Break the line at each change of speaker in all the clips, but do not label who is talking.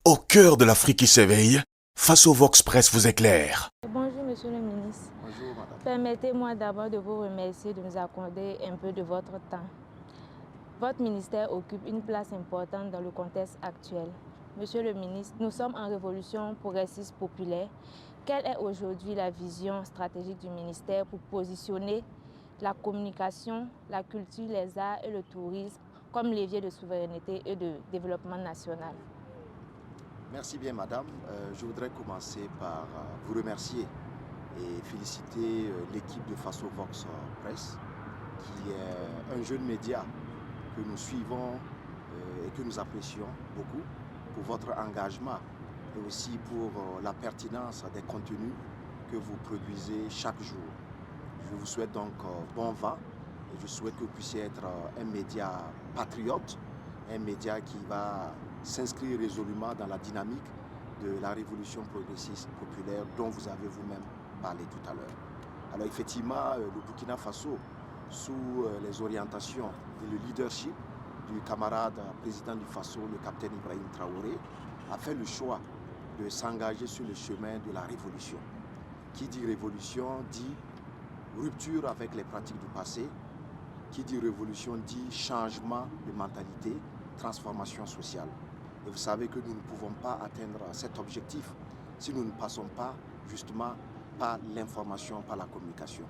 Au cœur de l'Afrique qui s'éveille, Faso Vox Press vous éclaire.
Bonjour Monsieur le ministre.
Bonjour madame.
Permettez-moi d'abord de vous remercier de nous accorder un peu de votre temps. Votre ministère occupe une place importante dans le contexte actuel. Monsieur le ministre, nous sommes en révolution progressiste populaire. Quelle est aujourd'hui la vision stratégique du ministère pour positionner la communication, la culture, les arts et le tourisme comme levier de souveraineté et de développement national?
Merci bien madame. Je voudrais commencer par vous remercier et féliciter l'équipe de Faso Vox Press, qui est un jeune média que nous suivons et que nous apprécions beaucoup pour votre engagement et aussi pour la pertinence des contenus que vous produisez chaque jour. Je vous souhaite donc bon vent et je souhaite que vous puissiez être un média patriote, un média qui va s'inscrire résolument dans la dynamique de la révolution progressiste populaire dont vous avez vous-même parlé tout à l'heure. Alors effectivement, le Burkina Faso, sous les orientations et le leadership du camarade président du Faso, le capitaine Ibrahim Traoré, a fait le choix de s'engager sur le chemin de la révolution. Qui dit révolution dit rupture avec les pratiques du passé. Qui dit révolution dit changement de mentalité, transformation sociale. Et vous savez que nous ne pouvons pas atteindre cet objectif si nous ne passons pas justement par l'information, par la communication.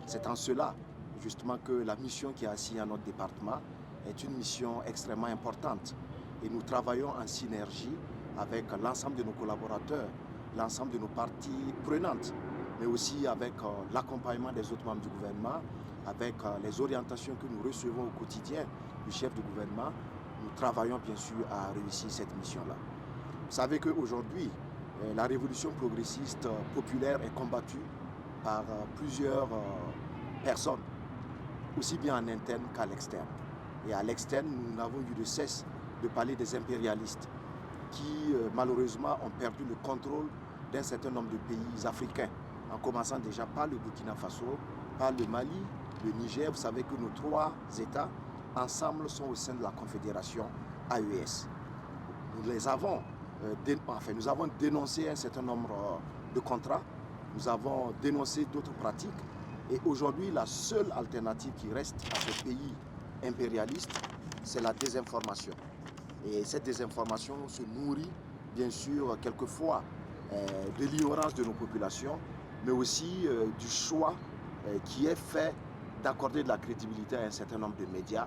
C'est en cela justement que la mission qui est assignée à notre département est une mission extrêmement importante. Et nous travaillons en synergie avec l'ensemble de nos collaborateurs, l'ensemble de nos parties prenantes, mais aussi avec l'accompagnement des autres membres du gouvernement, avec les orientations que nous recevons au quotidien du chef du gouvernement. Nous travaillons bien sûr à réussir cette mission-là. Vous savez qu'aujourd'hui, la révolution progressiste populaire est combattue par plusieurs personnes, aussi bien en interne qu'à l'externe. Et à l'externe, nous n'avons eu de cesse de parler des impérialistes qui malheureusement ont perdu le contrôle d'un certain nombre de pays africains, en commençant déjà par le Burkina Faso, par le Mali, le Niger. Vous savez que nos trois États ensemble sont au sein de la confédération AES. Nous avons dénoncé un certain nombre de contrats, nous avons dénoncé d'autres pratiques et aujourd'hui la seule alternative qui reste à ces pays impérialistes, c'est la désinformation. Et cette désinformation se nourrit bien sûr quelquefois de l'ignorance de nos populations, mais aussi du choix qui est fait d'accorder de la crédibilité à un certain nombre de médias.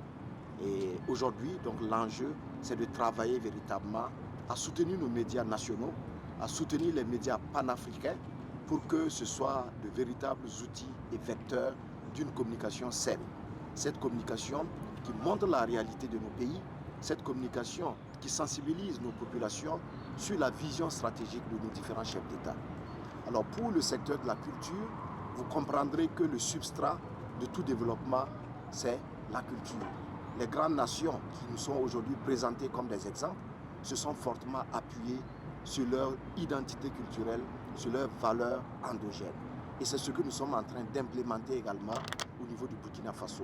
Et aujourd'hui, donc l'enjeu, c'est de travailler véritablement à soutenir nos médias nationaux, à soutenir les médias panafricains pour que ce soit de véritables outils et vecteurs d'une communication saine. Cette communication qui montre la réalité de nos pays, cette communication qui sensibilise nos populations sur la vision stratégique de nos différents chefs d'État. Alors pour le secteur de la culture, vous comprendrez que le substrat de tout développement, c'est la culture. Les grandes nations qui nous sont aujourd'hui présentées comme des exemples se sont fortement appuyées sur leur identité culturelle, sur leurs valeurs endogènes. Et c'est ce que nous sommes en train d'implémenter également au niveau du Burkina Faso.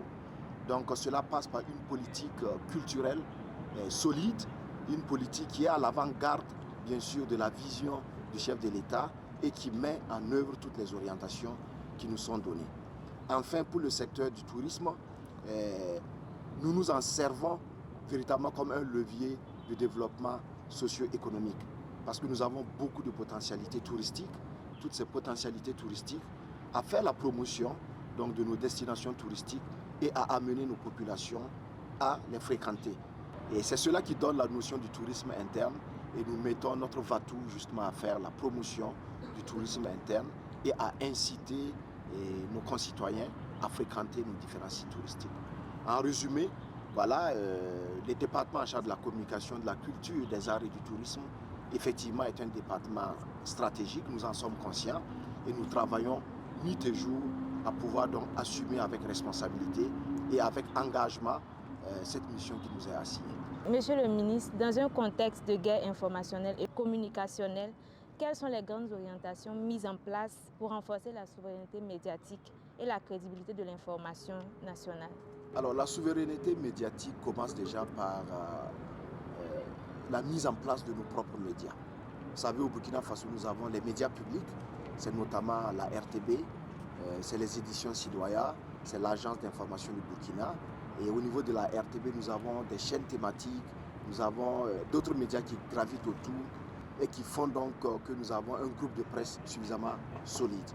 Donc cela passe par une politique culturelle solide, une politique qui est à l'avant-garde, bien sûr, de la vision du chef de l'État et qui met en œuvre toutes les orientations qui nous sont données. Enfin, pour le secteur du tourisme, nous nous en servons véritablement comme un levier de développement socio-économique parce que nous avons beaucoup de potentialités touristiques, toutes ces potentialités touristiques, à faire la promotion donc, de nos destinations touristiques et à amener nos populations à les fréquenter. Et c'est cela qui donne la notion du tourisme interne et nous mettons notre va-tout justement à faire la promotion du tourisme interne et à inciter nos concitoyens à fréquenter nos différents sites touristiques. En résumé, voilà, le département en charge de la communication, de la culture, des arts et du tourisme, effectivement est un département stratégique, nous en sommes conscients et nous travaillons nuit et jour à pouvoir donc assumer avec responsabilité et avec engagement cette mission qui nous est assignée.
Monsieur le ministre, dans un contexte de guerre informationnelle et communicationnelle, quelles sont les grandes orientations mises en place pour renforcer la souveraineté médiatique et la crédibilité de l'information nationale?
Alors la souveraineté médiatique commence déjà par la mise en place de nos propres médias. Vous savez, au Burkina Faso, nous avons les médias publics, c'est notamment la RTB, c'est les éditions Sidoya, c'est l'agence d'information du Burkina. Et au niveau de la RTB, nous avons des chaînes thématiques, nous avons d'autres médias qui gravitent autour et qui font donc que nous avons un groupe de presse suffisamment solide.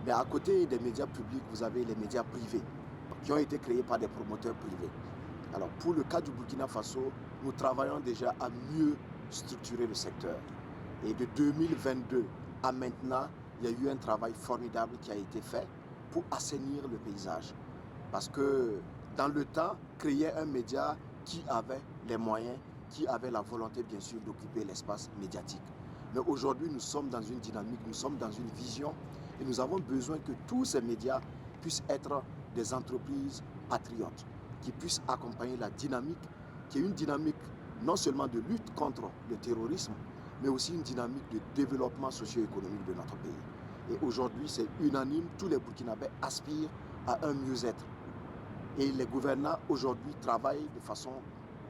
Mais à côté des médias publics, vous avez les médias privés qui ont été créés par des promoteurs privés. Alors pour le cas du Burkina Faso, nous travaillons déjà à mieux structurer le secteur. Et de 2022 à maintenant, il y a eu un travail formidable qui a été fait pour assainir le paysage. Parce que dans le temps, créer un média qui avait les moyens, qui avait la volonté bien sûr d'occuper l'espace médiatique. Mais aujourd'hui, nous sommes dans une dynamique, nous sommes dans une vision et nous avons besoin que tous ces médias puissent être des entreprises patriotes, qui puissent accompagner la dynamique, qui est une dynamique non seulement de lutte contre le terrorisme, mais aussi une dynamique de développement socio-économique de notre pays. Et aujourd'hui, c'est unanime, tous les Burkinabés aspirent à un mieux-être. Et les gouvernants aujourd'hui travaillent de façon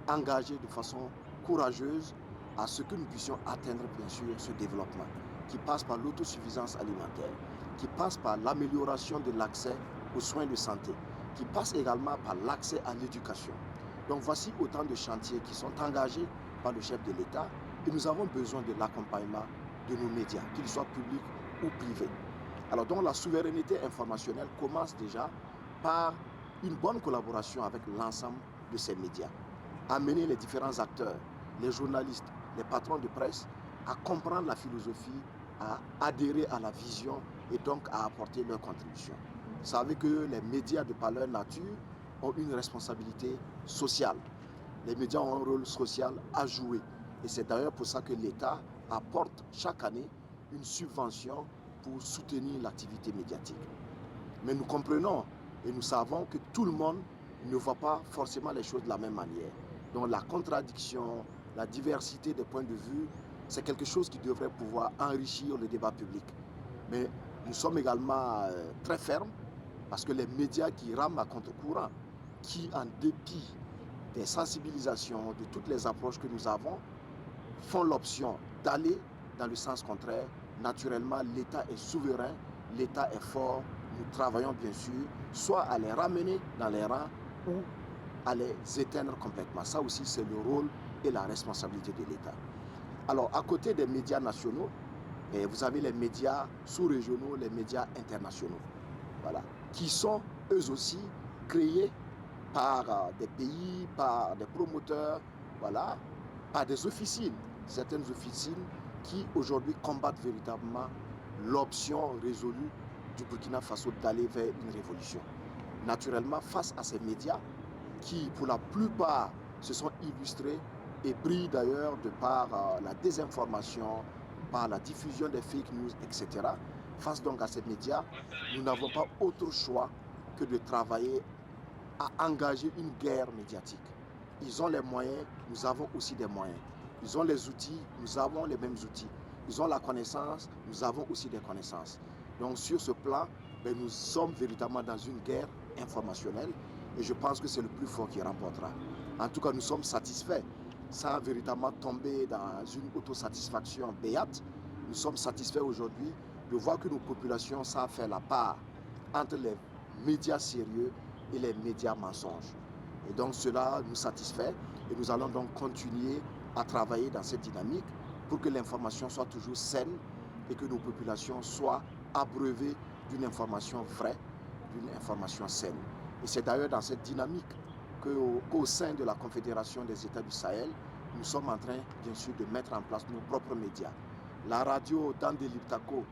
engagée, de façon courageuse à ce que nous puissions atteindre bien sûr ce développement qui passe par l'autosuffisance alimentaire, qui passe par l'amélioration de l'accès aux soins de santé, qui passe également par l'accès à l'éducation. Donc voici autant de chantiers qui sont engagés par le chef de l'État et nous avons besoin de l'accompagnement de nos médias, qu'ils soient publics ou privés. Alors donc la souveraineté informationnelle commence déjà par une bonne collaboration avec l'ensemble de ces médias. Amener les différents acteurs, les journalistes, les patrons de presse à comprendre la philosophie, à adhérer à la vision et donc à apporter leur contribution. Vous savez que les médias de par leur nature ont une responsabilité sociale. Les médias ont un rôle social à jouer. Et c'est d'ailleurs pour ça que l'État apporte chaque année une subvention pour soutenir l'activité médiatique. Mais nous comprenons et nous savons que tout le monde ne voit pas forcément les choses de la même manière. Donc la contradiction, la diversité des points de vue, c'est quelque chose qui devrait pouvoir enrichir le débat public. Mais nous sommes également très fermes parce que les médias qui rament à contre-courant, qui en dépit des sensibilisations, de toutes les approches que nous avons, font l'option d'aller dans le sens contraire, naturellement l'État est souverain, l'État est fort, nous travaillons bien sûr, soit à les ramener dans les rangs ou à les éteindre complètement. Ça aussi, c'est le rôle et la responsabilité de l'État. Alors, à côté des médias nationaux, vous avez les médias sous-régionaux, les médias internationaux, voilà, qui sont eux aussi créés par des pays, par des promoteurs, voilà, par des officines, certaines officines qui aujourd'hui combattent véritablement l'option résolue du Burkina Faso d'aller vers une révolution. Naturellement, face à ces médias qui, pour la plupart, se sont illustrés et brillent d'ailleurs de par la désinformation, par la diffusion des fake news, etc. Face donc à ces médias, nous n'avons pas autre choix que de travailler à engager une guerre médiatique. Ils ont les moyens, nous avons aussi des moyens. Ils ont les outils, nous avons les mêmes outils. Ils ont la connaissance, nous avons aussi des connaissances. Donc sur ce plan, nous sommes véritablement dans une guerre informationnelle et je pense que c'est le plus fort qui remportera. En tout cas, nous sommes satisfaits, sans véritablement tomber dans une autosatisfaction béate. Nous sommes satisfaits aujourd'hui de voir que nos populations savent faire la part entre les médias sérieux et les médias mensonges. Et donc cela nous satisfait et nous allons donc continuer à travailler dans cette dynamique pour que l'information soit toujours saine et que nos populations soient abreuvées d'une information vraie, d'une information saine. Et c'est d'ailleurs dans cette dynamique qu'au sein de la Confédération des États du Sahel, nous sommes en train, bien sûr, de mettre en place nos propres médias. La radio d'Andeliptako,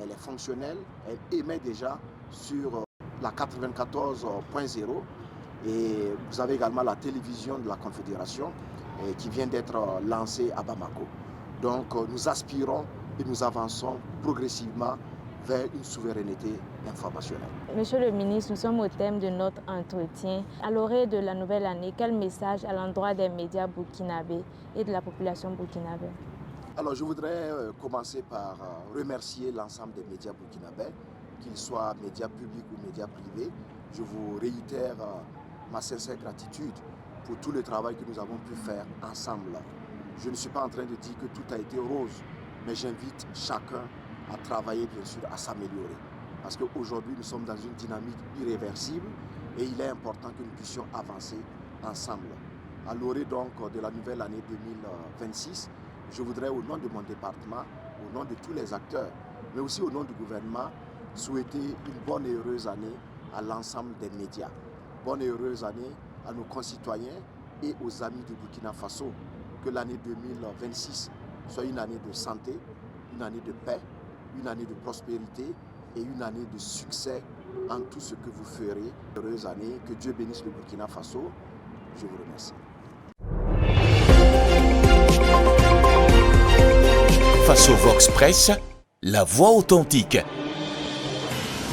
elle est fonctionnelle, elle émet déjà sur la 94.0 et vous avez également la télévision de la Confédération qui vient d'être lancée à Bamako. Donc nous aspirons et nous avançons progressivement vers une souveraineté informationnelle.
Monsieur le ministre, nous sommes au thème de notre entretien. À l'orée de la nouvelle année, quel message à l'endroit des médias burkinabés et de la population burkinabé?
Alors je voudrais commencer par remercier l'ensemble des médias burkinabés, qu'ils soient médias publics ou médias privés. Je vous réitère ma sincère gratitude pour tout le travail que nous avons pu faire ensemble Je ne suis pas en train de dire que tout a été rose, mais j'invite chacun à travailler, bien sûr, à s'améliorer. Parce qu'aujourd'hui, nous sommes dans une dynamique irréversible et il est important que nous puissions avancer ensemble. À l'orée donc de la nouvelle année 2026, je voudrais, au nom de mon département, au nom de tous les acteurs, mais aussi au nom du gouvernement, souhaiter une bonne et heureuse année à l'ensemble des médias. Bonne et heureuse année à nos concitoyens et aux amis du Burkina Faso. Que l'année 2026 soit une année de santé, une année de paix, une année de prospérité et une année de succès en tout ce que vous ferez. Heureuse année, que Dieu bénisse le Burkina Faso. Je vous remercie.
Faso Vox Press, la voix authentique.